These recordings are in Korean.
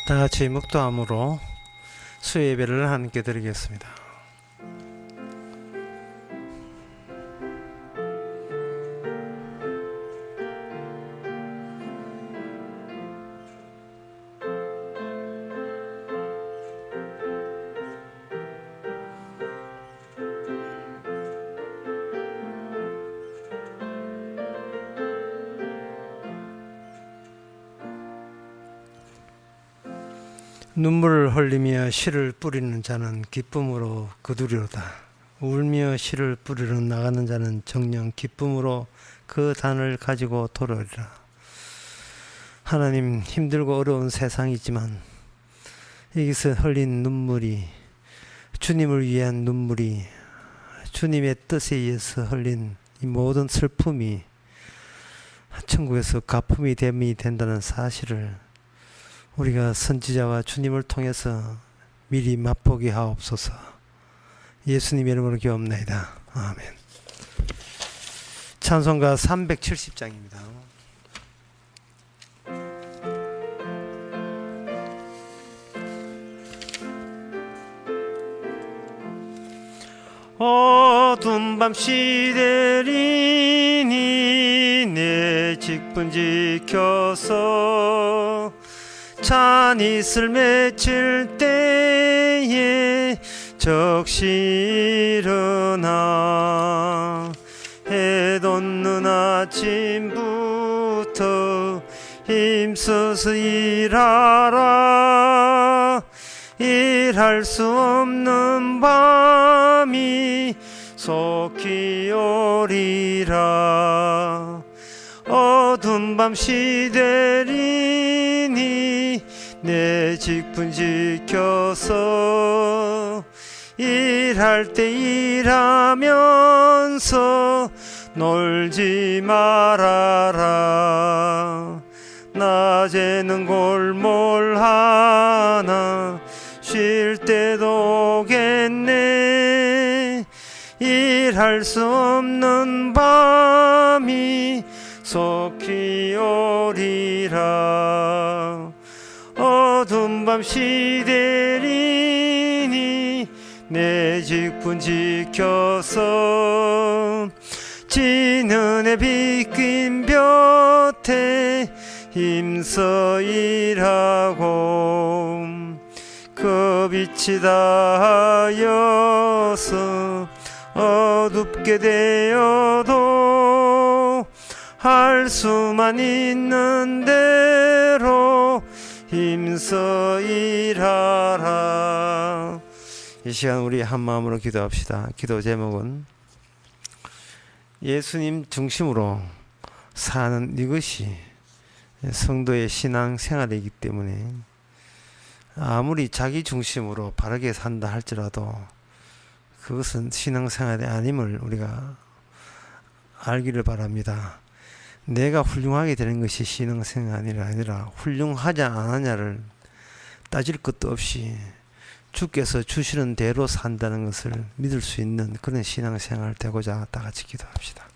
다 같이 묵도함으로 수예배를 함께 드리겠습니다. 눈물을 흘리며 씨를 뿌리는 자는 기쁨으로 거두리로다. 울며 씨를 뿌리러 나가는 자는 정녕 기쁨으로 그 단을 가지고 돌아오리라. 하나님, 힘들고 어려운 세상이지만 여기서 흘린 눈물이, 주님을 위한 눈물이, 주님의 뜻에 의해서 흘린 이 모든 슬픔이 천국에서 가품이 됨이 된다는 사실을 우리가 선지자와 주님을 통해서 미리 맛보게 하옵소서. 예수님의 이름으로 기도합나이다. 아멘. 찬송가 370장입니다. 어두운 밤 시대리니 내 직분 지켜서 찬이슬 맺힐 때에 적시 일어나 해 돋는 아침부터 힘써서 일하라. 일할 수 없는 밤이 속히 오리라. 어두운 밤 시대리니 내 직분 지켜서 일할 때 일하면서 놀지 말아라. 낮에는 골몰하나 쉴 때도 오겠네. 일할 수 없는 밤이 속히 오리라. 어두운 밤 시대리니 내 직분 지켜서 지는 해 비낀 볕에 힘써 일하고 그 빛이 닿아여서 어둡게 되어도 할 수만 있는 대로 힘써 일하라. 이 시간 우리 한 마음으로 기도합시다. 기도 제목은 예수님 중심으로 사는 이것이 성도의 신앙 생활이기 때문에 아무리 자기 중심으로 바르게 산다 할지라도 그것은 신앙 생활이 아님을 우리가 알기를 바랍니다. 내가 훌륭하게 되는 것이 신앙 생활이 아니라 훌륭하지 않느냐를 따질 것도 없이 주께서 주시는 대로 산다는 것을 믿을 수 있는 그런 신앙 생활 되고자 다 같이 기도합시다.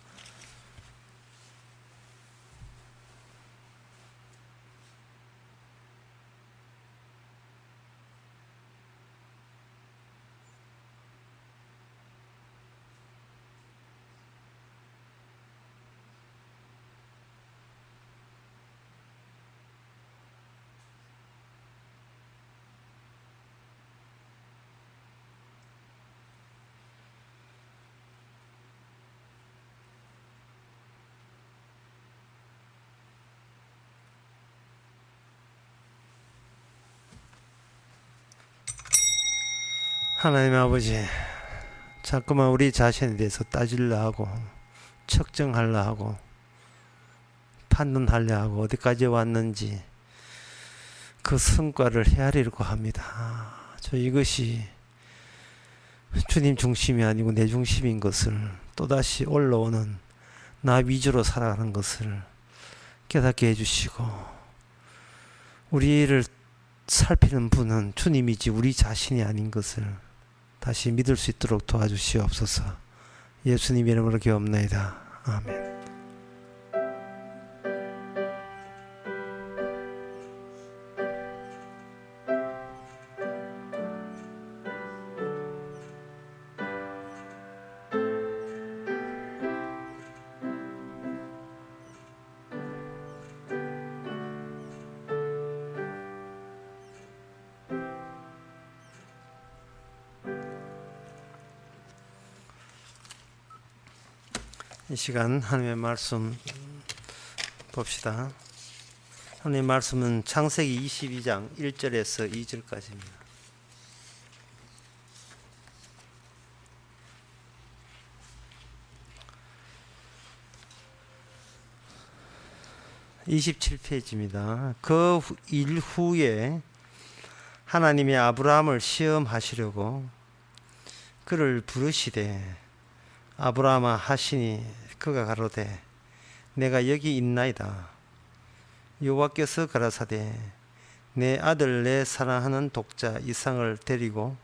하나님 아버지, 자꾸만 우리 자신에 대해서 따지려 하고 측정하려 하고 판단하려 하고 어디까지 왔는지 그 성과를 헤아리려고 합니다. 저 이것이 주님 중심이 아니고 내 중심인 것을, 또다시 올라오는 나 위주로 살아가는 것을 깨닫게 해주시고, 우리를 살피는 분은 주님이지 우리 자신이 아닌 것을 다시 믿을 수 있도록 도와주시옵소서. 예수님 이름으로 기도합나이다. 아멘. 이 시간 하나님의 말씀 봅시다. 하나님의 말씀은 창세기 22장 1절에서 2절까지입니다. (27페이지입니다) 그 일 후에 하나님이 아브라함을 시험하시려고 그를 부르시되 아브라함아 하시니 그가 가로되 내가 여기 있나이다. 여호와께서 가라사대 내 아들 내 사랑하는 독자 이삭을 데리고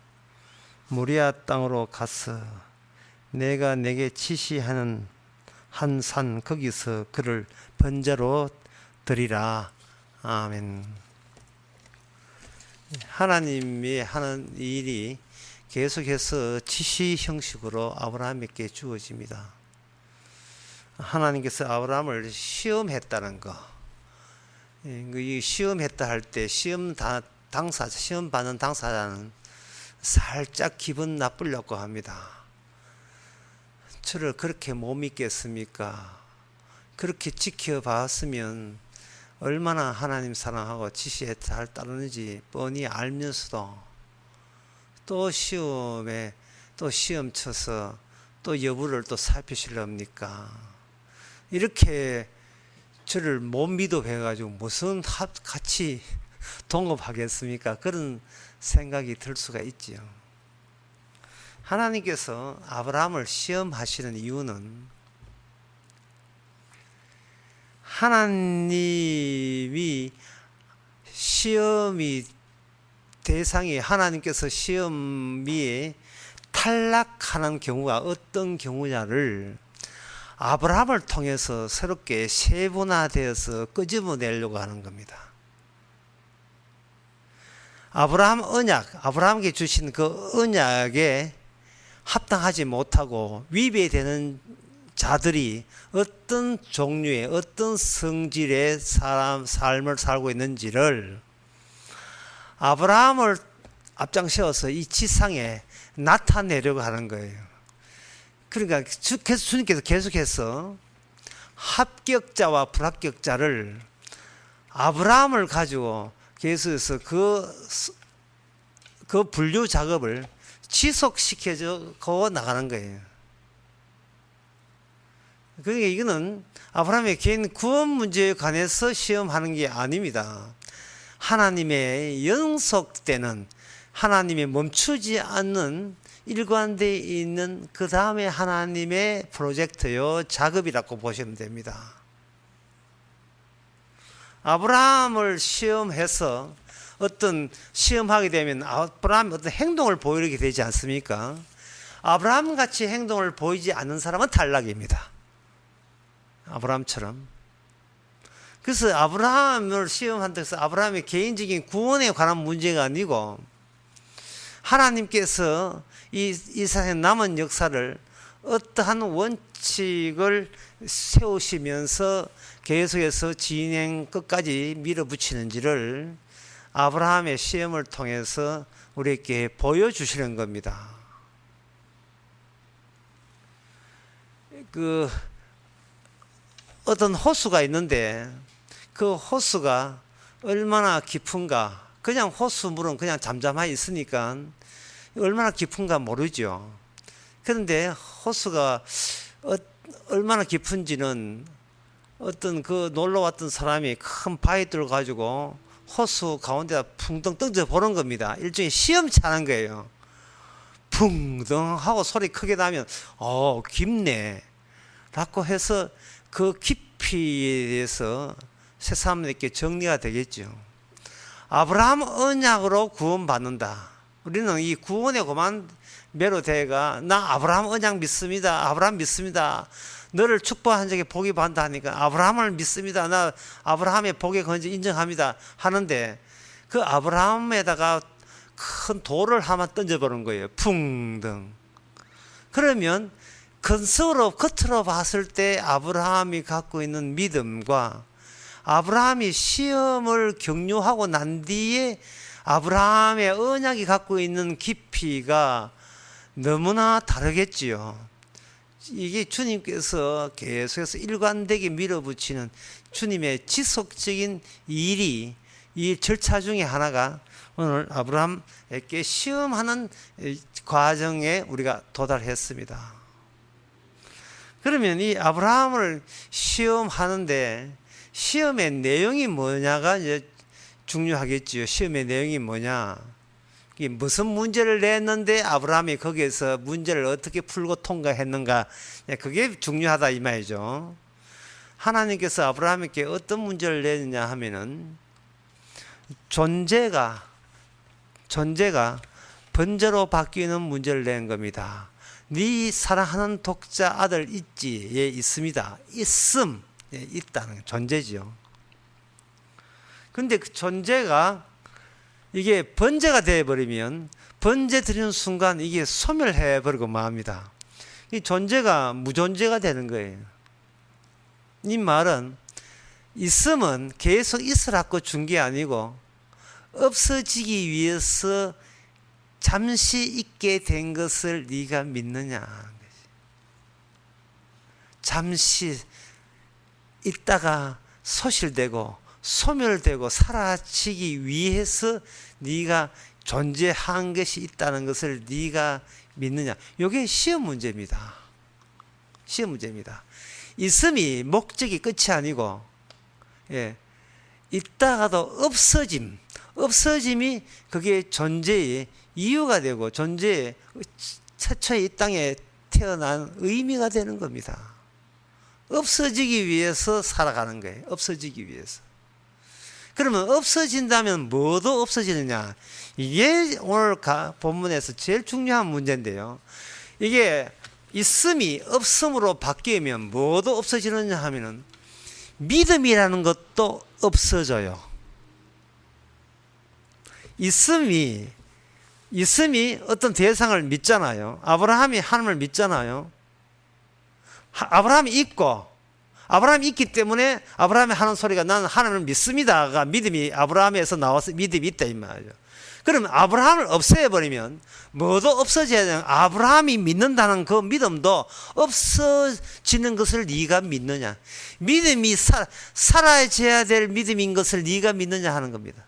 모리아 땅으로 가서 내가 내게 지시하는 한 산 거기서 그를 번제로 드리라. 아멘. 하나님이 하는 일이 계속해서 지시 형식으로 아브라함에게 주어집니다. 하나님께서 아브라함을 시험했다는 거. 이 시험했다 할 때 시험 받는 당사자는 살짝 기분 나쁘려고 합니다. 저를 그렇게 못 믿겠습니까? 그렇게 지켜봤으면 얼마나 하나님 사랑하고 지시에 잘 따르는지 뻔히 알면서도 또 시험에 또 시험 쳐서 또 여부를 또 살피시렵니까? 이렇게 저를 못 믿어 해가지고 무슨 같이 동업하겠습니까? 그런 생각이 들 수가 있지요. 하나님께서 아브라함을 시험하시는 이유는 하나님이 시험이 대상이 하나님께서 시험에 탈락하는 경우가 어떤 경우냐를 아브라함을 통해서 새롭게 세분화되어서 끄집어내려고 하는 겁니다. 아브라함 언약, 아브라함에게 주신 그 언약에 합당하지 못하고 위배되는 자들이 어떤 종류의 어떤 성질의 삶을 살고 있는지를 아브라함을 앞장세워서 이 지상에 나타내려고 하는 거예요. 그러니까 주님께서 계속해서 합격자와 불합격자를 아브라함을 가지고 계속해서 그 분류 작업을 지속시켜서 나가는 거예요. 그러니까 이거는 아브라함의 개인 구원 문제에 관해서 시험하는 게 아닙니다. 하나님의 연속되는 하나님의 멈추지 않는 일관되어 있는 그 다음에 하나님의 프로젝트요 작업이라고 보시면 됩니다. 아브라함을 시험해서 어떤 시험하게 되면 아브라함이 어떤 행동을 보이게 되지 않습니까? 아브라함 같이 행동을 보이지 않는 사람은 탈락입니다. 아브라함처럼. 그래서 아브라함을 시험한다고 해서 아브라함의 개인적인 구원에 관한 문제가 아니고 하나님께서 이 세상의 남은 역사를 어떠한 원칙을 세우시면서 계속해서 진행 끝까지 밀어붙이는지를 아브라함의 시험을 통해서 우리에게 보여주시는 겁니다. 어떤 호수가 있는데 그 호수가 얼마나 깊은가, 그냥 호수물은 그냥 잠잠하게 있으니까 얼마나 깊은가 모르죠. 그런데 호수가 얼마나 깊은지는 어떤 그 놀러 왔던 사람이 큰 바위들을 가지고 호수 가운데다 풍덩 던져 보는 겁니다. 일종의 시험차는 거예요. 풍덩 하고 소리 크게 나면 깊네 라고 해서 그 깊이에 대해서 새사람에게 정리가 되겠죠. 아브라함 언약으로 구원받는다. 우리는 이 구원에 그만 매료되가 나 아브라함 언약 믿습니다. 아브라함 믿습니다. 너를 축복한 적에 복이 받는다 하니까 아브라함을 믿습니다. 나 아브라함의 복에 건지 인정합니다 하는데 그 아브라함에다가 큰 돌을 하나 던져버린 거예요. 풍덩. 그러면 겉으로 봤을 때 아브라함이 갖고 있는 믿음과 아브라함이 시험을 격려하고 난 뒤에 아브라함의 언약이 갖고 있는 깊이가 너무나 다르겠지요. 이게 주님께서 계속해서 일관되게 밀어붙이는 주님의 지속적인 일이, 이 절차 중에 하나가 오늘 아브라함에게 시험하는 과정에 우리가 도달했습니다. 그러면 이 아브라함을 시험하는데 시험의 내용이 뭐냐가 이제 중요하겠지요. 시험의 내용이 뭐냐? 이게 무슨 문제를 냈는데 아브라함이 거기에서 문제를 어떻게 풀고 통과했는가? 그게 중요하다 이 말이죠. 하나님께서 아브라함에게 어떤 문제를 내느냐 하면은 존재가 번제로 바뀌는 문제를 낸 겁니다. 네 사랑하는 독자 아들 있지? 예, 있습니다. 있다는 존재지요. 근데 그 존재가 이게 번제가 되어버리면 번제 드리는 순간 이게 소멸해버리고 맙니다. 이 존재가 무존재가 되는 거예요. 이 말은 있음은 계속 있으라고 준 게 아니고 없어지기 위해서 잠시 있게 된 것을 네가 믿느냐. 잠시 있다가 소실되고 소멸되고 사라지기 위해서 네가 존재한 것이 있다는 것을 네가 믿느냐. 이게 시험 문제입니다. 시험 문제입니다. 있음이 목적이 끝이 아니고, 예, 있다가도 없어짐이 그게 존재의 이유가 되고 존재의 최초의 이 땅에 태어난 의미가 되는 겁니다. 없어지기 위해서 살아가는 거예요. 없어지기 위해서. 그러면 없어진다면 뭐도 없어지느냐? 이게 오늘 본문에서 제일 중요한 문제인데요. 이게 있음이 없음으로 바뀌면 뭐도 없어지느냐 하면은 믿음이라는 것도 없어져요. 있음이 어떤 대상을 믿잖아요. 아브라함이 하나님을 믿잖아요. 아브라함이 있기 때문에 아브라함이 하는 소리가 나는 하나님을 믿습니다가 믿음이 아브라함에서 나와서 믿음이 있다 이 말이죠. 그러면 아브라함을 없애버리면 뭐도 없어져야 되는, 아브라함이 믿는다는 그 믿음도 없어지는 것을 네가 믿느냐. 믿음이 사라져야 될 믿음인 것을 네가 믿느냐 하는 겁니다.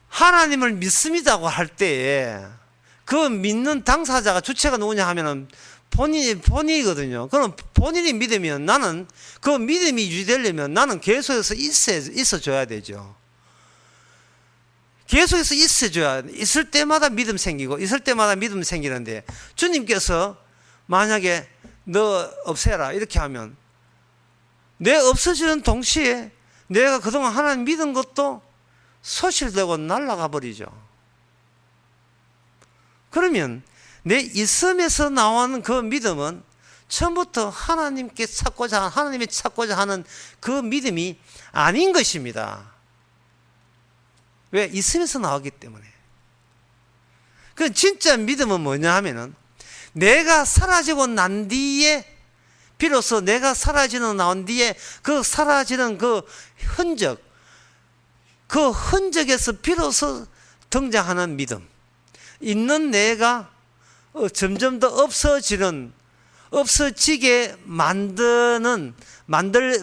하나님을 믿습니다고 할 때에 그 믿는 당사자가 주체가 누구냐 하면은 본인이거든요. 그럼 본인이 믿으면 나는 그 믿음이 유지되려면 나는 계속해서 있어줘야 되죠. 계속해서 있을 때마다 믿음 생기고 있을 때마다 믿음 생기는데 주님께서 만약에 너 없애라 이렇게 하면 내 없어지는 동시에 내가 그동안 하나님 믿은 것도 소실되고 날아가 버리죠. 그러면 내 있음에서 나오는 그 믿음은 처음부터 하나님이 찾고자 하는 그 믿음이 아닌 것입니다. 왜? 있음에서 나오기 때문에. 그 진짜 믿음은 뭐냐 하면은 내가 사라지고 난 뒤에 비로소 내가 나온 뒤에 그 사라지는 그 흔적에서 비로소 등장하는 믿음. 있는 내가 점점 더 없어지게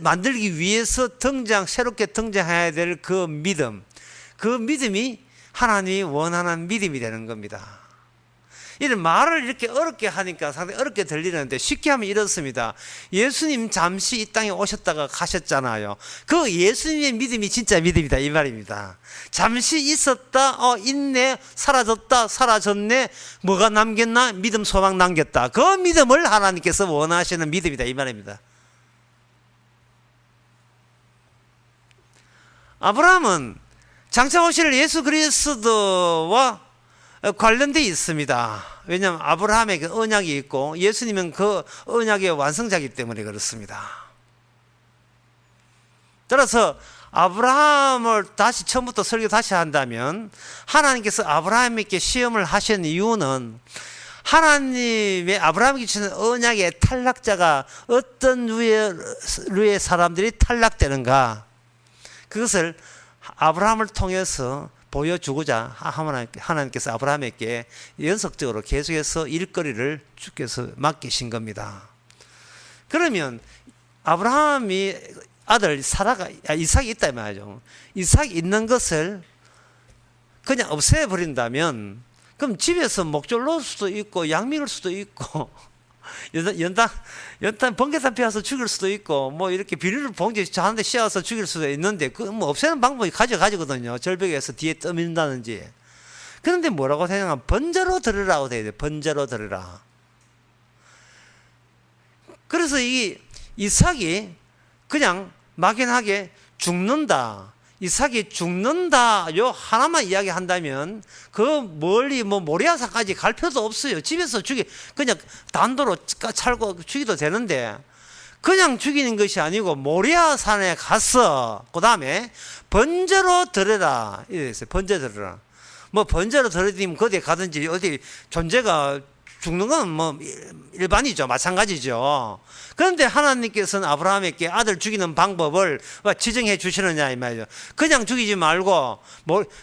만들기 위해서 새롭게 등장해야 될 그 믿음. 그 믿음이 하나님이 원하는 믿음이 되는 겁니다. 이런 말을 이렇게 어렵게 하니까 상당히 어렵게 들리는데 쉽게 하면 이렇습니다. 예수님 잠시 이 땅에 오셨다가 가셨잖아요. 그 예수님의 믿음이 진짜 믿음이다 이 말입니다. 잠시 있었다, 있네, 사라졌다, 사라졌네, 뭐가 남겼나? 믿음, 소망 남겼다. 그 믿음을 하나님께서 원하시는 믿음이다 이 말입니다. 아브라함은 장차 오실 예수 그리스도와 관련되어 있습니다. 왜냐하면 아브라함의 그 언약이 있고 예수님은 그 언약의 완성자이기 때문에 그렇습니다. 따라서 아브라함을 처음부터 설교 다시 한다면 하나님께서 아브라함에게 시험을 하신 이유는 하나님의 아브라함에게 주신 언약의 탈락자가 어떤 류의 사람들이 탈락되는가, 그것을 아브라함을 통해서 보여주고자 하나님께서 아브라함에게 연속적으로 계속해서 일거리를 주께서 맡기신 겁니다. 그러면 아브라함이 아들 이삭이 있다 이 말이죠. 이삭이 있는 것을 그냥 없애버린다면 그럼 집에서 목줄 놓을 수도 있고 양 먹을 수도 있고 연탄 번개탄 피워서 죽일 수도 있고 뭐 이렇게 비닐을 봉지 자는데 씌워서 죽일 수도 있는데 그 뭐 없애는 방법이 가지거든요. 절벽에서 뒤에 떠민다든지. 그런데 뭐라고 생각하면 번제로 드리라고 돼야 돼. 번제로 드리라. 그래서 이 이삭이 그냥 막연하게 죽는다. 이삭이 죽는다. 요 하나만 이야기한다면 그 멀리 뭐 모리아산까지 갈 필요도 없어요. 집에서 그냥 단도로 찰고 죽이도 되는데 그냥 죽이는 것이 아니고 모리아산에 가서 그 다음에 번제로 드려라. 이래 있어요. 번제 드려라. 뭐 번제로 드리면 거기에 가든지 어디 존재가 죽는 건 뭐 일반이죠. 마찬가지죠. 그런데 하나님께서는 아브라함에게 아들 죽이는 방법을 지정해 주시느냐 이 말이죠. 그냥 죽이지 말고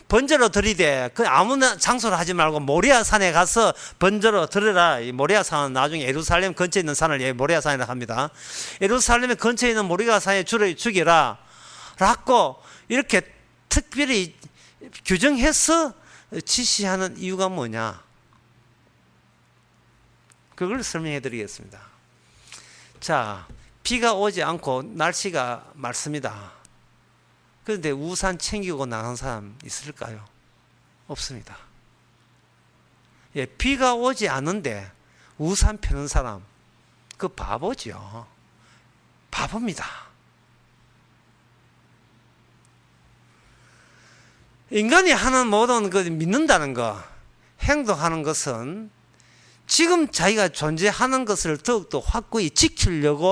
번제로 드리되 그 아무 장소로 하지 말고 모리아산에 가서 번제로 드려라. 이 모리아산은 나중에 예루살렘 근처에 있는 산을 모리아산이라고 합니다. 예루살렘 근처에 있는 모리아산에 죽이라 라고 이렇게 특별히 규정해서 지시하는 이유가 뭐냐? 그걸 설명해 드리겠습니다. 자, 비가 오지 않고 날씨가 맑습니다. 그런데 우산 챙기고 나간 사람 있을까요? 없습니다. 예, 비가 오지 않은데 우산 펴는 사람, 그 바보죠. 바보입니다. 인간이 하는 모든 그 믿는다는 거, 행동하는 것은 지금 자기가 존재하는 것을 더욱더 확고히 지키려는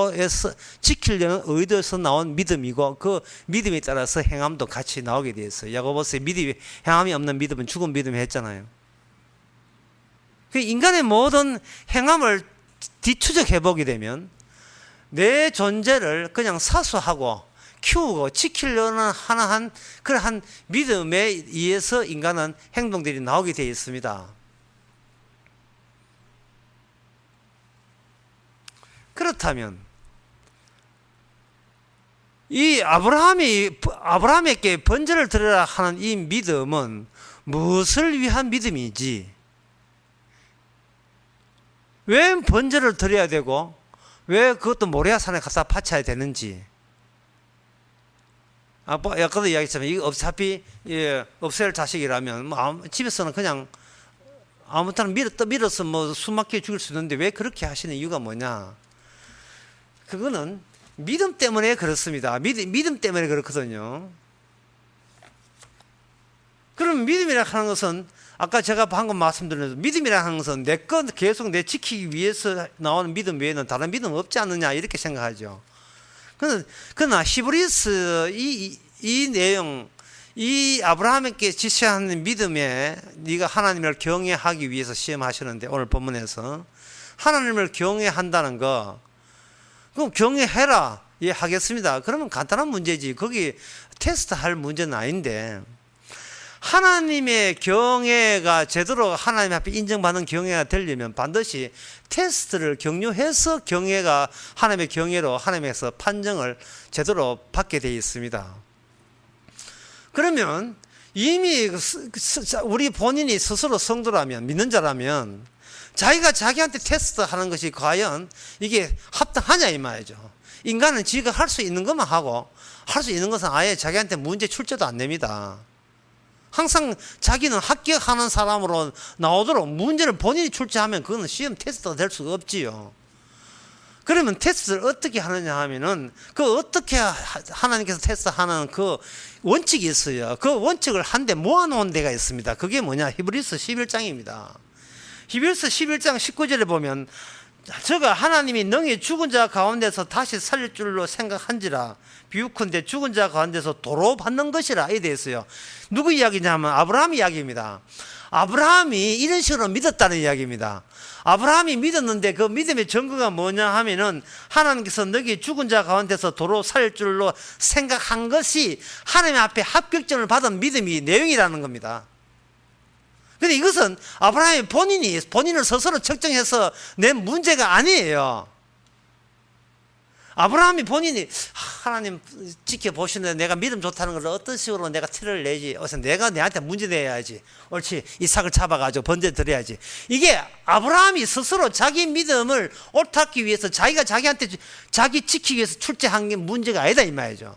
의도에서 나온 믿음이고 그 믿음에 따라서 행함도 같이 나오게 되어 있어요. 야고보서에 행함이 없는 믿음은 죽은 믿음이 했잖아요. 그 인간의 모든 행함을 뒤추적해 보게 되면 내 존재를 그냥 사수하고 키우고 지키려는 하나한 그러한 믿음에 의해서 인간은 행동들이 나오게 되어 있습니다. 그렇다면 이 아브라함에게 번제를 드리라 하는 이 믿음은 무엇을 위한 믿음이지? 왜 번제를 드려야 되고 왜 그것도 모리아산에 가서 바쳐야 되는지? 아까도 이야기했지만 이거 어차피 없앨 자식이라면 뭐 집에서는 그냥 아무튼 밀어서 뭐 숨막히게 죽일 수 있는데 왜 그렇게 하시는 이유가 뭐냐? 그거는 믿음 때문에 그렇습니다. 믿음 때문에 그렇거든요. 그럼 믿음이라 하는 것은 아까 제가 방금 말씀드린 믿음이라 하는 것은 내 것 계속 내 지키기 위해서 나오는 믿음 외에는 다른 믿음 없지 않느냐 이렇게 생각하죠. 그러나 히브리서 이 내용 이 아브라함에게 지시하는 믿음에 네가 하나님을 경외하기 위해서 시험하시는데 오늘 본문에서 하나님을 경외한다는 거 그럼 경외해라. 예, 하겠습니다. 그러면 간단한 문제지. 거기 테스트할 문제는 아닌데 하나님의 경외가 제대로 하나님 앞에 인정받는 경외가 되려면 반드시 테스트를 경유해서 경외가 하나님의 경외로 하나님에서 판정을 제대로 받게 되어 있습니다. 그러면 이미 우리 본인이 스스로 성도라면 믿는 자라면 자기가 자기한테 테스트하는 것이 과연 이게 합당하냐 이 말이죠. 인간은 지가 할 수 있는 것만 하고 할 수 있는 것은 아예 자기한테 문제 출제도 안 냅니다. 항상 자기는 합격하는 사람으로 나오도록 문제를 본인이 출제하면 그거는 시험 테스트가 될 수가 없지요. 그러면 테스트를 어떻게 하느냐 하면은 그 어떻게 하나님께서 테스트하는 그 원칙이 있어요. 그 원칙을 한데 모아놓은 데가 있습니다. 그게 뭐냐? 히브리서 11장입니다. 히브리서 11장 19절에 보면 저가 하나님이 능히 죽은 자 가운데서 다시 살릴 줄로 생각한지라 비유컨대 죽은 자 가운데서 도로 받는 것이라 이래 있어요. 누구 이야기냐면 아브라함 이야기입니다. 아브라함이 이런 식으로 믿었다는 이야기입니다. 아브라함이 믿었는데 그 믿음의 증거가 뭐냐 하면은 하나님께서 너희 죽은 자 가운데서 도로 살 줄로 생각한 것이 하나님 앞에 합격점을 받은 믿음이 내용이라는 겁니다. 근데 이것은 아브라함이 본인을 스스로 측정해서 낸 문제가 아니에요. 아브라함이 본인이 하나님 지켜보시는데 내가 믿음 좋다는 걸 어떤 식으로 내가 티를 내지, 어서 내가 내한테 문제 내야지, 옳지, 이삭을 잡아가지고 번제 드려야지. 이게 아브라함이 스스로 자기 믿음을 옳다기 위해서 자기가 자기한테 자기 지키기 위해서 출제한 게 문제가 아니다 이 말이죠.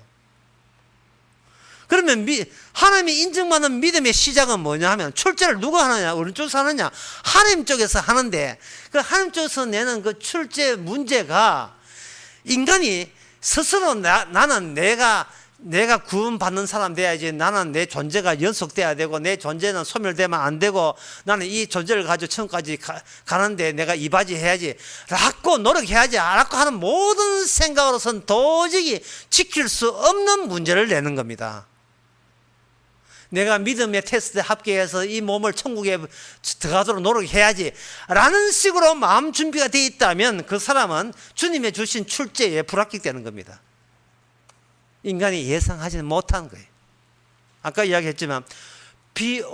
그러면 하나님이 인정받는 믿음의 시작은 뭐냐 하면 출제를 누가 하느냐, 어느 쪽에서 하느냐, 하나님 쪽에서 하는데 그 하나님 쪽에서 내는 그 출제 문제가 인간이 스스로 나는 내가 구원받는 사람 돼야지, 나는 내 존재가 연속돼야 되고 내 존재는 소멸되면 안 되고 나는 이 존재를 가지고 천국까지 가는데 내가 이바지 해야지 라고 노력해야지 라고 하는 모든 생각으로선 도저히 지킬 수 없는 문제를 내는 겁니다. 내가 믿음의 테스트에 합격해서 이 몸을 천국에 들어가도록 노력해야지 라는 식으로 마음 준비가 되어 있다면 그 사람은 주님의 주신 출제에 불합격되는 겁니다. 인간이 예상하지는 못한 거예요. 아까 이야기했지만 비가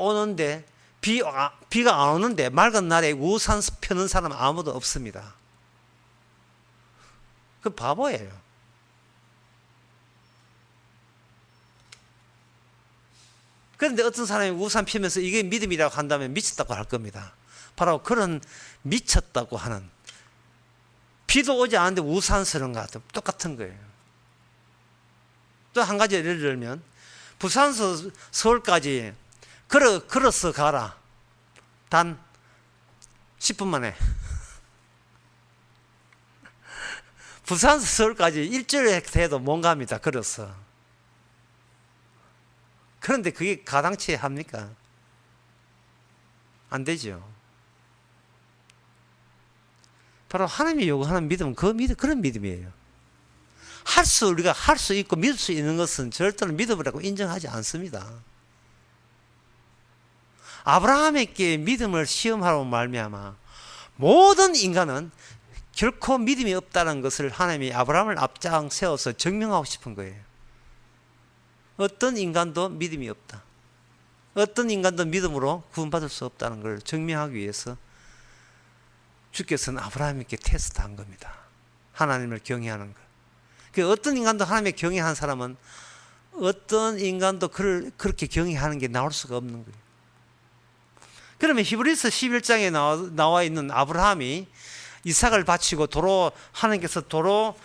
안 오는데 맑은 날에 우산 펴는 사람 아무도 없습니다. 그 바보예요. 그런데 어떤 사람이 우산 피면서 이게 믿음이라고 한다면 미쳤다고 할 겁니다. 바로 그런 미쳤다고 하는, 비도 오지 않는데 우산 쓰는 것 같아요. 똑같은 거예요. 또 한 가지 예를 들면 부산에서 서울까지 걸어서 가라. 단 10분 만에. 부산에서 서울까지 일주일에 해도 못 갑니다. 걸어서. 그런데 그게 가당치 합니까? 안 되죠. 바로 하나님이 요구하는 믿음은 그런 믿음이에요. 우리가 할 수 있고 믿을 수 있는 것은 절대로 믿음이라고 인정하지 않습니다. 아브라함에게 믿음을 시험하라고 말미암아 모든 인간은 결코 믿음이 없다는 것을 하나님이 아브라함을 앞장 세워서 증명하고 싶은 거예요. 어떤 인간도 믿음이 없다. 어떤 인간도 믿음으로 구원받을 수 없다는 걸 증명하기 위해서 주께서는 아브라함에게 테스트한 겁니다. 하나님을 경외하는 것. 어떤 인간도 하나님을 경외하는 사람은 어떤 인간도 그를 그렇게 경외하는 게 나올 수가 없는 거예요. 그러면 히브리서 11장에 나와 있는 아브라함이 이삭을 바치고 하나님께서 도로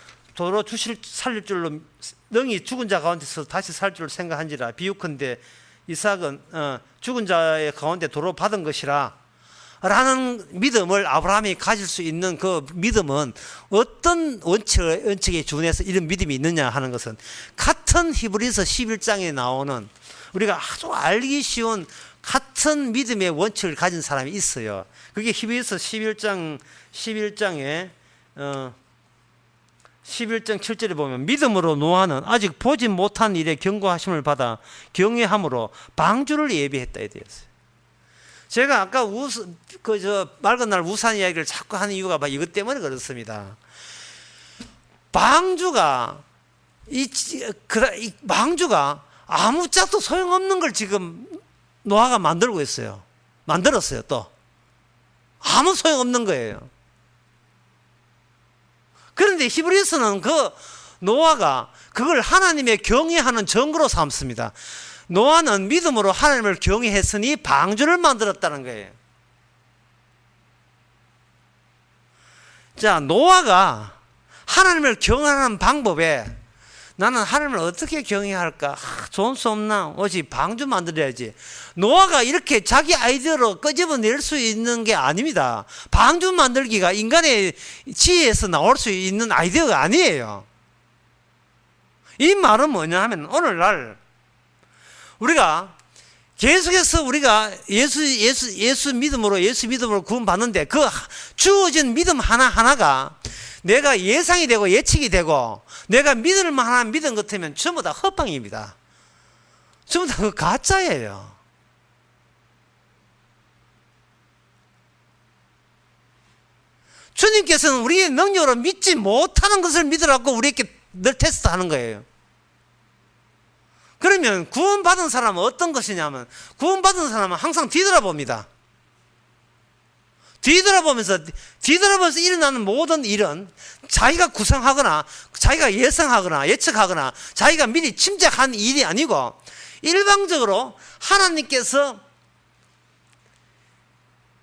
살릴 줄로 능히 죽은 자 가운데서 다시 살 줄 생각한지라. 비유컨대 이삭은 죽은 자의 가운데 도로 받은 것이라 라는 믿음을 아브라함이 가질 수 있는 그 믿음은 어떤 원칙에 준해서 이런 믿음이 있느냐 하는 것은 같은 히브리서 11장에 나오는 우리가 아주 알기 쉬운 같은 믿음의 원칙을 가진 사람이 있어요. 그게 히브리서 11장 7절에 보면 믿음으로 노아는 아직 보지 못한 일에 경고하심을 받아 경외함으로 방주를 예비했다 이래 되었어요. 제가 아까 맑은 날 우산 이야기를 자꾸 하는 이유가 이것 때문에 그렇습니다. 방주가 아무 짝도 소용없는 걸 지금 노아가 만들고 있어요. 만들었어요. 또 아무 소용없는 거예요. 그런데 히브리서는 노아가 그걸 하나님의 경외하는 증거로 삼습니다. 노아는 믿음으로 하나님을 경외했으니 방주를 만들었다는 거예요. 자, 노아가 하나님을 경외하는 방법에 나는 하나님을 어떻게 경외할까? 좋은 수 없나? 오직 방주 만들어야지. 노아가 이렇게 자기 아이디어로 끄집어낼 수 있는 게 아닙니다. 방주 만들기가 인간의 지혜에서 나올 수 있는 아이디어가 아니에요. 이 말은 뭐냐 하면 오늘날 우리가 계속해서 우리가 예수 믿음으로 구원받는데 그 주어진 믿음 하나하나가 내가 예상이 되고 예측이 되고 내가 믿을 만한 믿음 같으면 전부 다 헛방입니다. 전부 다 그 가짜예요. 주님께서는 우리의 능력으로 믿지 못하는 것을 믿으라고 우리에게 늘 테스트하는 거예요. 그러면 구원받은 사람은 어떤 것이냐면, 구원받은 사람은 항상 뒤돌아봅니다. 뒤돌아보면서 일어나는 모든 일은 자기가 구상하거나 자기가 예상하거나 예측하거나 자기가 미리 짐작한 일이 아니고, 일방적으로 하나님께서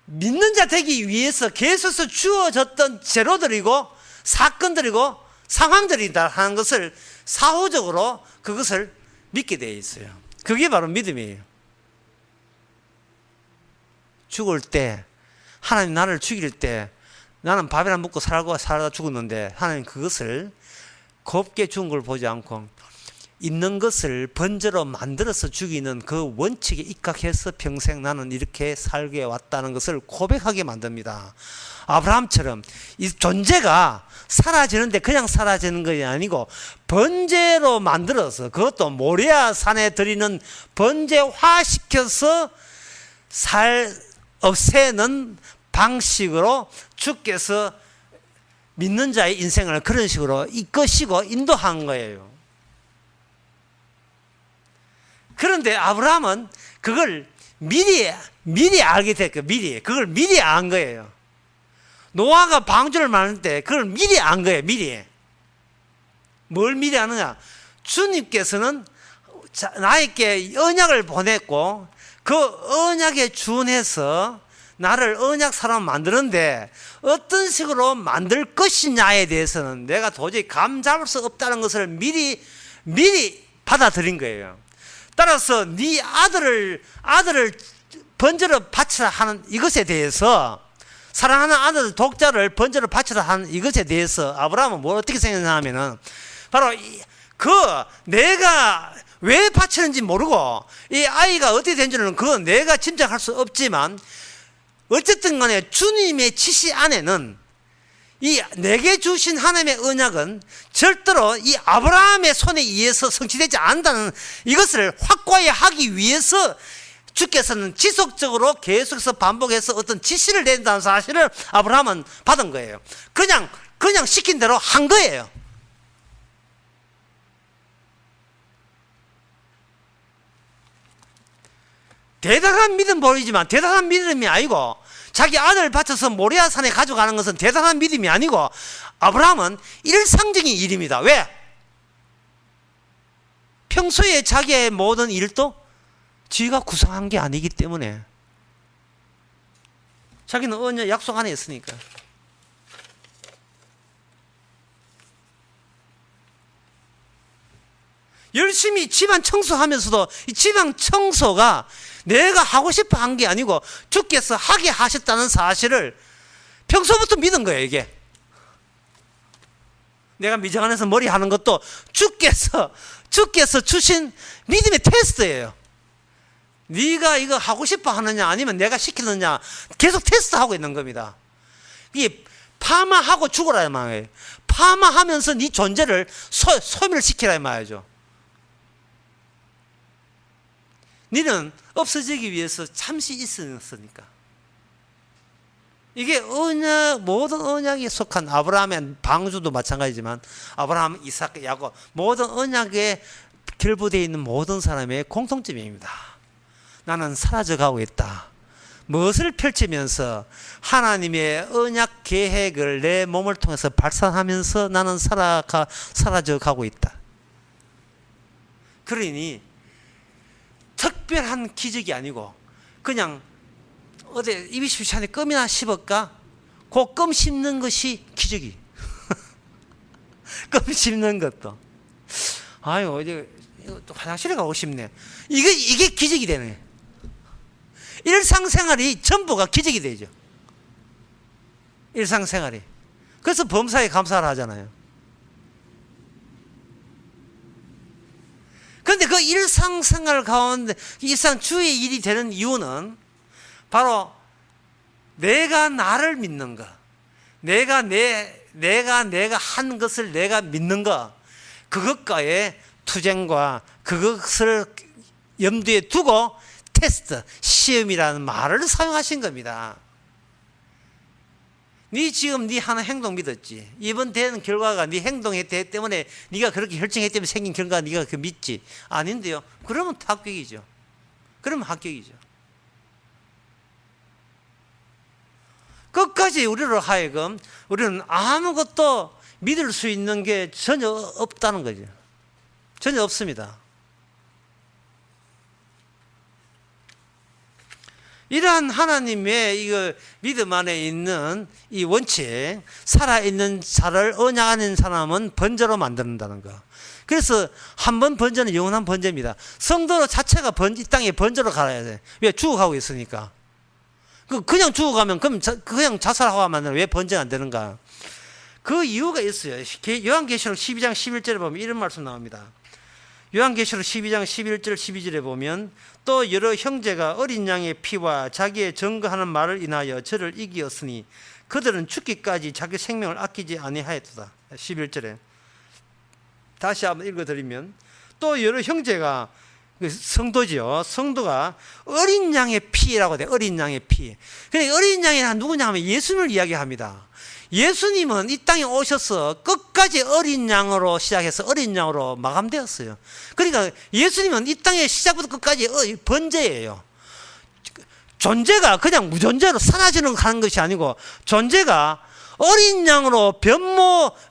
믿는 자 되기 위해서 계속해서 주어졌던 재료들이고 사건들이고 상황들이다 하는 것을 사후적으로 그것을 믿게 되어 있어요. 그게 바로 믿음이에요. 죽을 때, 하나님 나를 죽일 때, 나는 밥이나 먹고 살다 죽었는데 하나님 그것을 곱게 죽은 걸 보지 않고 있는 것을 번제로 만들어서 죽이는 그 원칙에 입각해서 평생 나는 이렇게 살게 왔다는 것을 고백하게 만듭니다. 아브라함처럼 이 존재가 사라지는데 그냥 사라지는 것이 아니고 번제로 만들어서, 그것도 모리아 산에 드리는 번제화시켜서 없애는 방식으로 주께서 믿는 자의 인생을 그런 식으로 이끄시고 인도한 거예요. 그런데 아브라함은 그걸 미리 알게 됐고, 그걸 미리 안 거예요. 노아가 방주를 만들 때 그걸 미리 안 거예요. 뭘 미리 아느냐? 주님께서는 나에게 언약을 보냈고 그 언약에 준해서 나를 언약 사람 만드는데 어떤 식으로 만들 것이냐에 대해서는 내가 도저히 감 잡을 수 없다는 것을 미리 받아들인 거예요. 따라서 네 아들을 번제로 바치라 하는 이것에 대해서, 사랑하는 아들 독자를 번제로 바치라 하는 이것에 대해서 아브라함은 뭘 어떻게 생각하냐면은, 바로 내가 왜 바치는지 모르고 이 아이가 어떻게 된지는 그건 내가 짐작할 수 없지만, 어쨌든 간에 주님의 지시 안에는 이 내게 주신 하나님의 언약은 절대로 이 아브라함의 손에 의해서 성취되지 않는다는 이것을 확고히 하기 위해서 주께서는 지속적으로 계속해서 반복해서 어떤 지시를 내린다는 사실을 아브라함은 받은 거예요. 그냥 시킨 대로 한 거예요. 대단한 믿음 보이지만 대단한 믿음이 아니고, 자기 아들을 바쳐서 모리아 산에 가져가는 것은 대단한 믿음이 아니고, 아브라함은 일상적인 일입니다. 왜? 평소에 자기의 모든 일도 지가 구상한 게 아니기 때문에. 자기는 언약 약속 안에 있으니까. 열심히 집안 청소하면서도 이 집안 청소가 내가 하고 싶어 한 게 아니고 주께서 하게 하셨다는 사실을 평소부터 믿은 거예요. 이게 내가 미장원에서 머리 하는 것도 주께서 주신 믿음의 테스트예요. 네가 이거 하고 싶어 하느냐 아니면 내가 시키느냐 계속 테스트하고 있는 겁니다. 이게 파마하고 죽어라 이 말이에요. 파마하면서 네 존재를 소멸시키라 이 말이죠. 너는 없어지기 위해서 잠시 있었으니까. 이게 모든 언약에 속한 아브라함의 방주도 마찬가지지만 아브라함, 이삭, 야곱 모든 언약에 결부되어 있는 모든 사람의 공통점입니다. 나는 사라져가고 있다. 무엇을 펼치면서 하나님의 언약 계획을 내 몸을 통해서 발산하면서 나는 사라져가고 있다. 그러니 특별한 기적이 아니고 그냥 어디 입이 시원해 껌이나 씹을까? 그 껌 씹는 것이 기적이. 껌 씹는 것도. 아유 이제 또 화장실에 가고 싶네. 이게 기적이 되네. 일상생활이 전부가 기적이 되죠. 일상생활이. 그래서 범사에 감사를 하잖아요. 그런데 그 일상생활 가운데 일상 주의 일이 되는 이유는 바로 내가 나를 믿는 것, 내가 한 것을 내가 믿는 것, 그것과의 투쟁과 그것을 염두에 두고 테스트, 시험이라는 말을 사용하신 겁니다. 네 지금 네 하는 행동 믿었지. 이번 대회는 결과가 네 행동의 대회 때문에 네가 그렇게 결정했기 때문에 생긴 결과 네가 그 믿지. 아닌데요. 그러면 합격이죠. 그러면 합격이죠. 끝까지 우리로 하여금 우리는 아무것도 믿을 수 있는 게 전혀 없다는 거죠. 전혀 없습니다. 이러한 하나님의 이거 믿음 안에 있는 이 원칙, 살아있는 자를 언약하는 사람은 번제로 만든다는 거. 그래서 한 번 번제는 영원한 번제입니다. 성도 자체가 이 땅에 번제로 갈아야 돼. 왜? 죽어가고 있으니까. 그냥 죽어가면 그럼 그냥 자살하고 하면 왜 번제가 안 되는가? 그 이유가 있어요. 요한계시록 12장 11절에 보면 이런 말씀 나옵니다. 요한계시록 12장 11절 12절에 보면 또 여러 형제가 어린 양의 피와 자기의 증거하는 말을 인하여 저를 이기었으니 그들은 죽기까지 자기 생명을 아끼지 아니하였도다. 11절에 다시 한번 읽어드리면 또 여러 형제가 성도지요. 성도가 어린 양의 피라고 돼. 어린 양의 피. 그러니까 어린 양이 누구냐 하면 예수님을 이야기합니다. 예수님은 이 땅에 오셔서 끝까지 어린 양으로 시작해서 어린 양으로 마감되었어요. 그러니까 예수님은 이 땅에 시작부터 끝까지 번제예요. 존재가 그냥 무존재로 사라지는 가는 것이 아니고 존재가 어린 양으로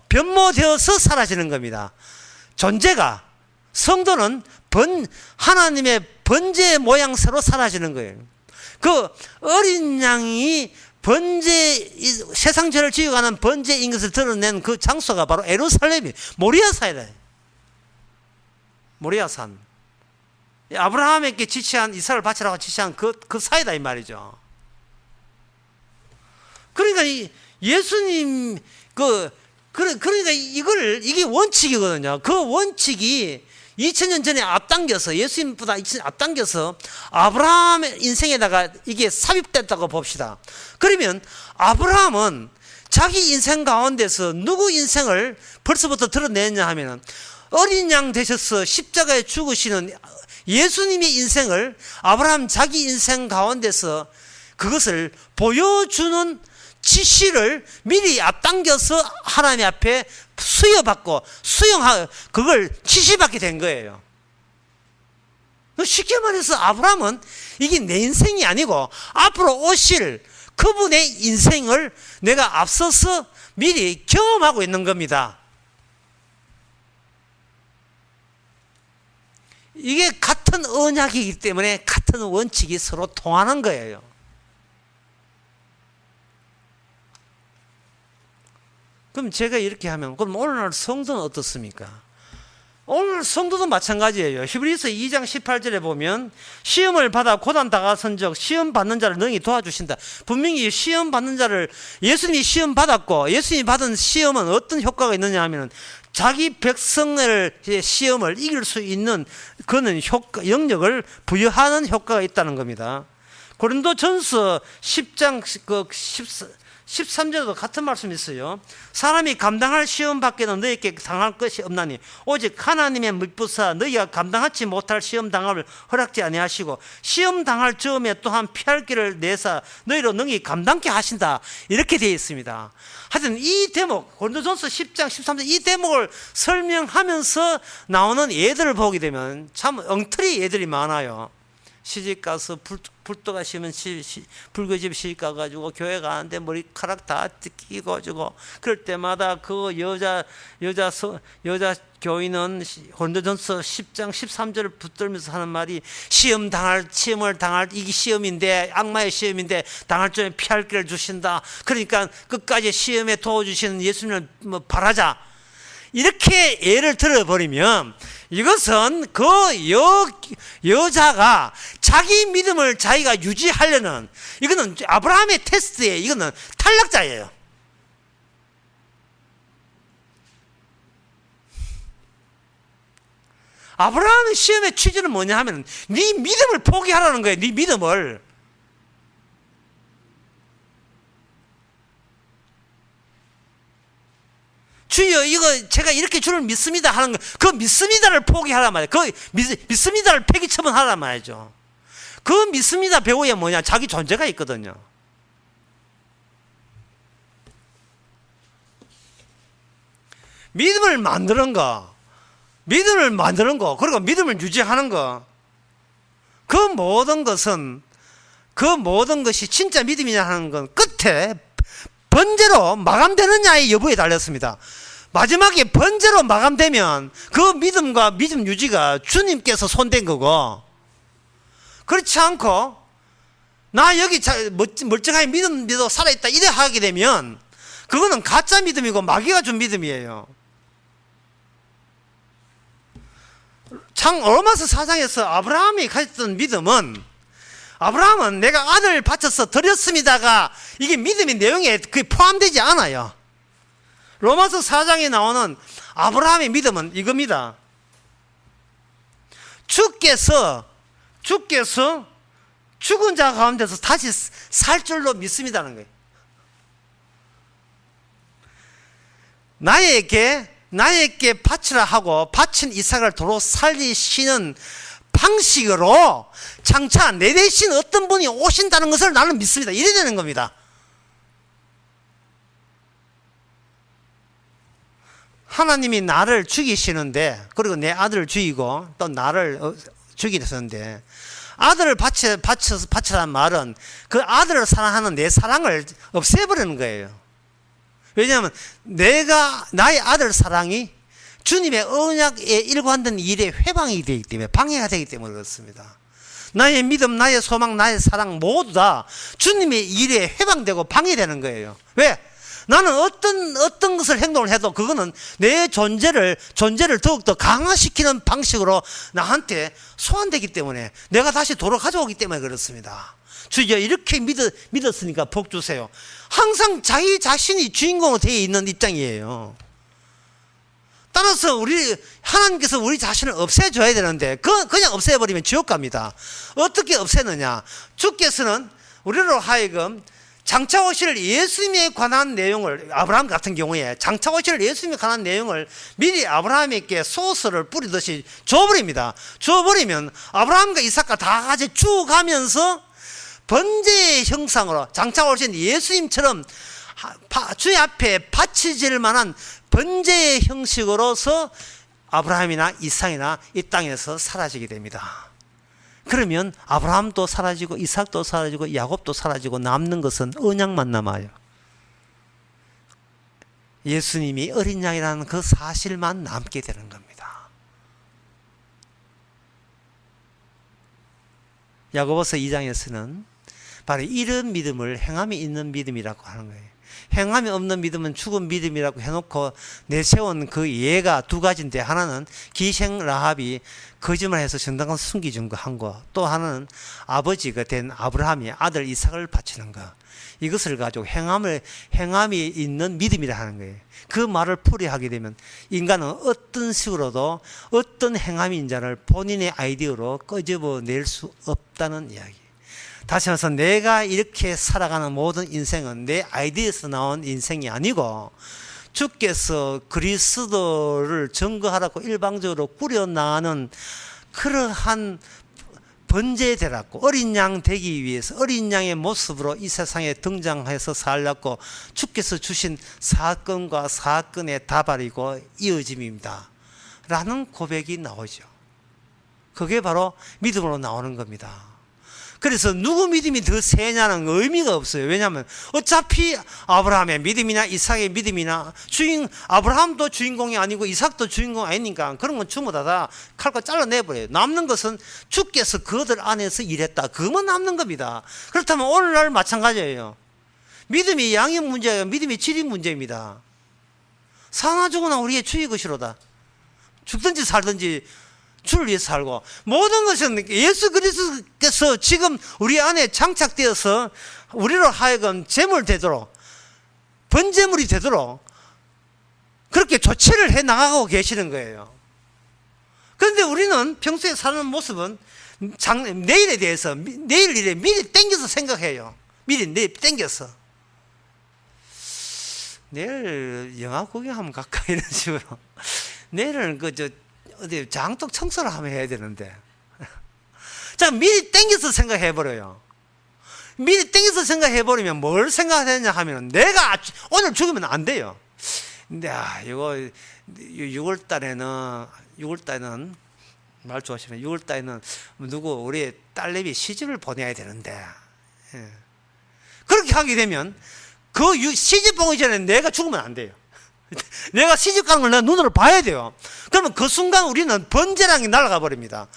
변모되어서 사라지는 겁니다. 존재가 성도는 하나님의 번제 모양새로 사라지는 거예요. 그 어린 양이 세상 죄를 지어가는 번제인 것을 드러낸 그 장소가 바로 예루살렘이 모리아산이다. 모리아산. 아브라함에게 지시한 이삭을 바치라고 지시한 그 사이다 이 말이죠. 그러니까 예수님 그러니까 이게 원칙이거든요. 그 원칙이 2000년 전에 앞당겨서 예수님보다 앞당겨서 아브라함의 인생에다가 이게 삽입됐다고 봅시다. 그러면 아브라함은 자기 인생 가운데서 누구 인생을 벌써부터 드러냈냐 하면은 어린 양 되셔서 십자가에 죽으시는 예수님의 인생을 아브라함 자기 인생 가운데서 그것을 보여주는 지시를 미리 앞당겨서 하나님 앞에 수여받고 그걸 지시받게 된 거예요. 쉽게 말해서 아브라함은 이게 내 인생이 아니고 앞으로 오실 그분의 인생을 내가 앞서서 미리 경험하고 있는 겁니다. 이게 같은 언약이기 때문에 같은 원칙이 서로 통하는 거예요. 그럼 제가 이렇게 하면 그럼 오늘날 성도는 어떻습니까? 오늘 성도도 마찬가지예요. 히브리서 2장 18절에 보면 시험을 받아 고난 당하선적 시험 받는 자를 능히 도와주신다. 분명히 시험 받는 자를 예수님이 시험 받았고 예수님이 받은 시험은 어떤 효과가 있느냐 하면 자기 백성의 시험을 이길 수 있는 그는 영역을 부여하는 효과가 있다는 겁니다. 고린도전서 10장 13절에도 같은 말씀이 있어요. 사람이 감당할 시험 밖에는 너희에게 당할 것이 없나니 오직 하나님의 물부사 너희가 감당하지 못할 시험 당함을 허락지 아니하시고 시험 당할 즈음에 또한 피할 길을 내사 너희로 능히 감당케 하신다. 이렇게 되어 있습니다. 하여튼 이 대목 고린도전서 10장 13절 이 대목을 설명하면서 나오는 예들을 보게 되면 참 엉터리 예들이 많아요. 시집가서 불도가 심은 불교집 시집가가지고 교회 가는데 머리카락 다 끼고지고 그럴 때마다 그 여자 교인은 고린도전서 10장 13절을 붙들면서 하는 말이 시험을 당할 이게 시험인데 악마의 시험인데 당할 점에 피할 길을 주신다. 그러니까 끝까지 시험에 도와주시는 예수님을 바라자. 이렇게 예를 들어버리면 이것은 그 여자가 자기 믿음을 자기가 유지하려는 이거는 아브라함의 테스트에 이거는 탈락자예요. 아브라함의 시험의 취지는 뭐냐 하면 네 믿음을 포기하라는 거예요. 네 믿음을. 주여 이거 제가 이렇게 주를 믿습니다 하는 거, 그 믿습니다를 포기하란 말이에요. 그 믿습니다를 폐기처분하란 말이죠. 그 믿습니다 배후에 뭐냐? 자기 존재가 있거든요. 믿음을 만드는 거, 그리고 믿음을 유지하는 거, 그 모든 것이 진짜 믿음이냐 하는 건 끝에 번제로 마감되느냐의 여부에 달렸습니다. 마지막에 번제로 마감되면 그 믿음과 믿음 유지가 주님께서 손댄 거고, 그렇지 않고 나 여기 멀쩡하게 믿음도 살아있다 이래 하게 되면 그거는 가짜 믿음이고 마귀가 준 믿음이에요. 로마서 4장에서 아브라함이 가졌던 믿음은, 아브라함은 내가 아들 바쳐서 드렸습니다가 이게 믿음의 내용에 그게 포함되지 않아요. 로마서 4장에 나오는 아브라함의 믿음은 이겁니다. 주께서 죽은 자 가운데서 다시 살 줄로 믿습니다는 거예요. 나에게 바치라 하고 바친 이삭을 도로 살리시는 방식으로 장차 내 대신 어떤 분이 오신다는 것을 나는 믿습니다. 이래 되는 겁니다. 하나님이 나를 죽이시는데, 그리고 내 아들을 죽이고 또 나를 죽이셨는데, 아들을 바치라는 말은 그 아들을 사랑하는 내 사랑을 없애버리는 거예요. 왜냐하면 나의 아들 사랑이 주님의 언약에 일관된 일에 회방이 되기 때문에, 방해가 되기 때문에 그렇습니다. 나의 믿음, 나의 소망, 나의 사랑 모두 다 주님의 일에 회방되고 방해되는 거예요. 왜? 나는 어떤 것을 행동을 해도 그거는 내 존재를 더욱더 강화시키는 방식으로 나한테 소환되기 때문에, 내가 다시 도로 가져오기 때문에 그렇습니다. 주여 이렇게 믿었으니까 복 주세요. 항상 자기 자신이 주인공으로 되어 있는 입장이에요. 따라서 하나님께서 우리 자신을 없애줘야 되는데, 그냥 없애버리면 지옥 갑니다. 어떻게 없애느냐? 주께서는 우리로 하여금 장차 오실 예수님에 관한 내용을, 아브라함 같은 경우에 장차 오실 예수님에 관한 내용을 미리 아브라함에게 소스를 뿌리듯이 줘버립니다. 줘버리면 아브라함과 이삭과 다 같이 쭉 가면서 번제의 형상으로 장차 오신 예수님처럼 주의 앞에 바치질 만한 번제의 형식으로서 아브라함이나 이삭이나 이 땅에서 사라지게 됩니다. 그러면 아브라함도 사라지고 이삭도 사라지고 야곱도 사라지고 남는 것은 언약만 남아요. 예수님이 어린 양이라는 그 사실만 남게 되는 겁니다. 야고보서 2장에서는 바로 이런 믿음을 행함이 있는 믿음이라고 하는 거예요. 행함이 없는 믿음은 죽은 믿음이라고 해놓고 내세운 그 예가 두 가지인데, 하나는 기생 라합이 거짓말해서 정당한 숨기준 거 한 거, 또 하나는 아버지가 된 아브라함이 아들 이삭을 바치는 거. 이것을 가지고 행함이 있는 믿음이라 하는 거예요. 그 말을 풀이하게 되면 인간은 어떤 식으로도 어떤 행함이 인자를 본인의 아이디어로 끄집어낼 수 없다는 이야기. 다시 말해서 내가 이렇게 살아가는 모든 인생은 내 아이디어에서 나온 인생이 아니고, 주께서 그리스도를 증거하라고 일방적으로 꾸려나가는 그러한 번제되라고, 어린 양 되기 위해서 어린 양의 모습으로 이 세상에 등장해서 살렸고, 주께서 주신 사건과 사건의 다발이고 이어짐입니다 라는 고백이 나오죠. 그게 바로 믿음으로 나오는 겁니다. 그래서 누구 믿음이 더 세냐는 의미가 없어요. 왜냐하면 어차피 아브라함의 믿음이나 이삭의 믿음이나 아브라함도 주인공이 아니고 이삭도 주인공 아니니까 그런 건 전부 다 칼과 잘라내버려요. 남는 것은 주께서 그들 안에서 일했다, 그것만 남는 겁니다. 그렇다면 오늘날 마찬가지예요. 믿음이 양형 문제가 믿음이 질이 문제입니다. 사나 죽으나 우리의 주의 것이로다. 죽든지 살든지 주를 위해서 살고, 모든 것은 예수 그리스도께서 지금 우리 안에 장착되어서 우리로 하여금 제물 되도록, 번제물이 되도록 그렇게 조치를 해 나가고 계시는 거예요. 그런데 우리는 평소에 사는 모습은 내일에 대해서, 내일 일에 미리 땡겨서 생각해요. 내일 땡겨서 내일 영화 구경 한번 갈까 이런 식으로. 내일은 어디 장독 청소를 하면 해야 되는데. 자, 미리 땡겨서 생각해버려요. 미리 땡겨서 생각해버리면 뭘 생각하느냐 하면, 내가 오늘 죽으면 안 돼요. 근데 이거 6월 달에는 말 좋아하시면 6월 달에는 누구 우리 딸내미 시집을 보내야 되는데, 예. 그렇게 하게 되면 그 시집 보기 전에 내가 죽으면 안 돼요. 내가 시집 가는 걸 내가 눈으로 봐야 돼요. 그러면 그 순간 우리는 번제랑이 날아가 버립니다.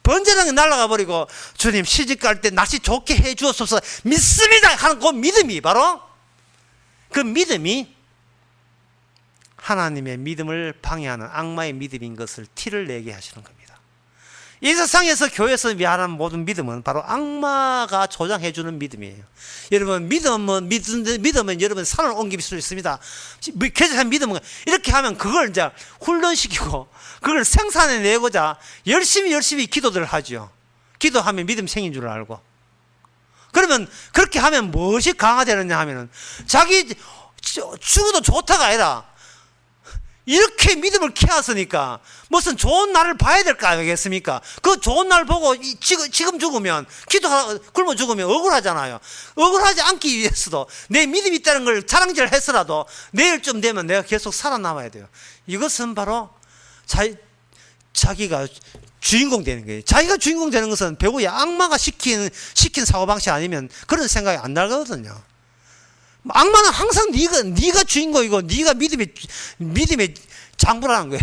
번제랑이 날아가 버리고 주님 시집 갈 때 날씨 좋게 해 주옵소서 믿습니다 하는 그 믿음이 바로 그 믿음이 하나님의 믿음을 방해하는 악마의 믿음인 것을 티를 내게 하시는 겁니다. 이 세상에서 교회에서 미안한 모든 믿음은 바로 악마가 조장해 주는 믿음이에요. 여러분 믿으면 여러분 산을 옮길 수 있습니다. 개척한 믿음은 이렇게 하면 그걸 이제 훈련시키고 그걸 생산해내고자 열심히 기도들을 하죠. 기도하면 믿음 생긴 줄 알고. 그러면 그렇게 하면 무엇이 강화되느냐 하면은 자기 죽어도 좋다가 아니라 이렇게 믿음을 키웠으니까 무슨 좋은 날을 봐야 될 거 아니겠습니까? 그 좋은 날 보고 지금 죽으면 굶어 죽으면 억울하잖아요. 억울하지 않기 위해서도 내 믿음이 있다는 걸 자랑질 했으라도 내일쯤 되면 내가 계속 살아남아야 돼요. 이것은 바로 자기가 주인공 되는 거예요. 자기가 주인공 되는 것은 배우의 악마가 시킨 사고방식 아니면 그런 생각이 안 나거든요. 악마는 항상 네가 주인공이고 네가 믿음의 장부라는 거예요.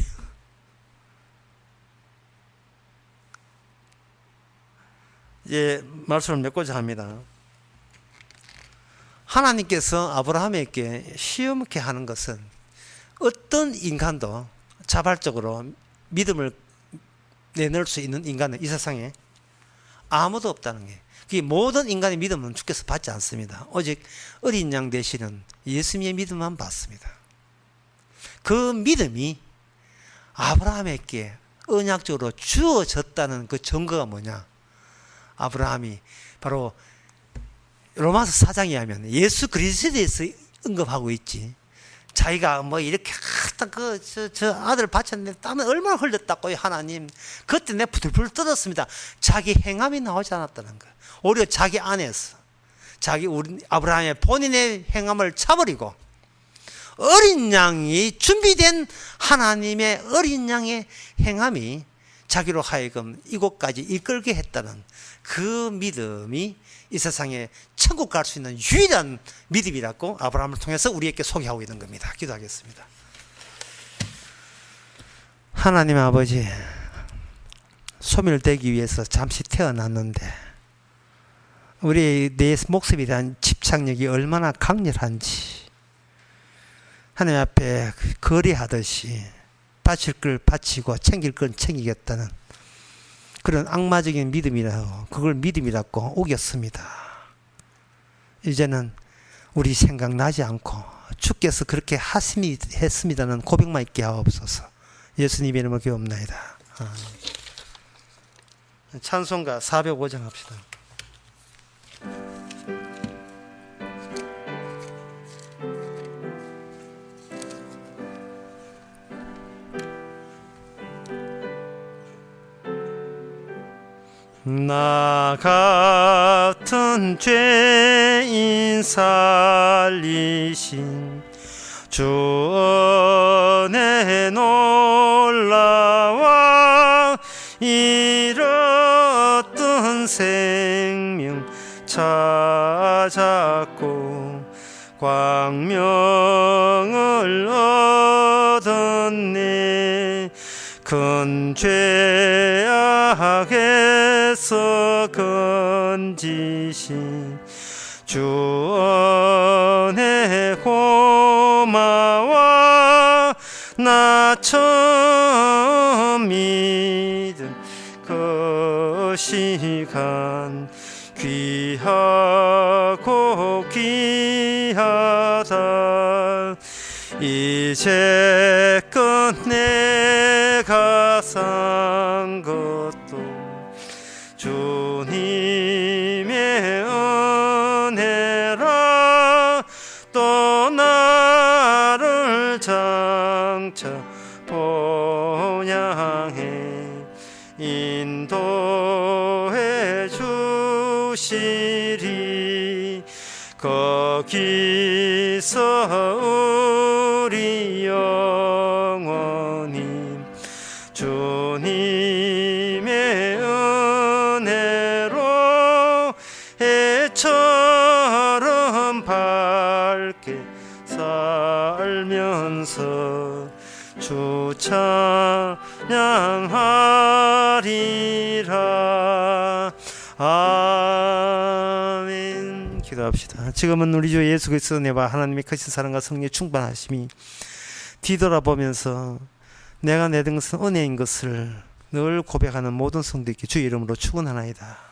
이제 말씀을 맺고자 합니다. 하나님께서 아브라함에게 시험케 하는 것은 어떤 인간도 자발적으로 믿음을 내놓을 수 있는 인간은 이 세상에 아무도 없다는 게, 그 모든 인간의 믿음은 주께서 받지 않습니다. 오직 어린 양 되시는 예수님의 믿음만 받습니다. 그 믿음이 아브라함에게 언약적으로 주어졌다는 그 증거가 뭐냐? 아브라함이 바로 로마서 4장에 하면 예수 그리스도에 대해서 언급하고 있지. 자기가 뭐 이렇게 저 아들 바쳤는데 땀을 얼마나 흘렸다고요 하나님. 그때 내가 부들부들 떨었습니다. 자기 행함이 나오지 않았다는 거예요. 오히려 자기 안에서 우리 아브라함의 본인의 행함을 차버리고 어린 양이 준비된 하나님의 어린 양의 행함이 자기로 하여금 이곳까지 이끌게 했다는 그 믿음이 이 세상에 천국 갈 수 있는 유일한 믿음이라고 아브라함을 통해서 우리에게 소개하고 있는 겁니다. 기도하겠습니다. 하나님 아버지, 소멸되기 위해서 잠시 태어났는데 우리 내 목숨에 대한 집착력이 얼마나 강렬한지 하나님 앞에 거래하듯이 바칠 걸 바치고 챙길 건 챙기겠다는 그런 악마적인 믿음이라고, 그걸 믿음이라고 우겼습니다. 이제는 우리 생각나지 않고 주께서 그렇게 했습니다는 고백만 있게 하옵소서. 예수님 이름으로 기도옵나이다. 찬송가 405장 합시다. 나 같은 죄인 살리신 주 은혜 놀라와 잃었던 생명 찾았고 광명을 얻었네. 큰 죄악에서 건지신 주 은혜 고마워. 나 처음 믿은 그 시간 귀하고 귀하다. 이제껏 내가 산 것도 주님의 은혜라. 또 나를 장차 본향해 인도해 주시리. 거기서 우리 주님의 은혜로 해처럼 밝게 살면서 주 찬양하리라. 아멘. 기도합시다. 지금은 우리 주 예수 그리스도 내와 하나님의 크신 사랑과 성령의 충만하심이 뒤돌아보면서 내가 내던 것은 은혜인 것을 늘 고백하는 모든 성도에게 주의 이름으로 축원하나이다.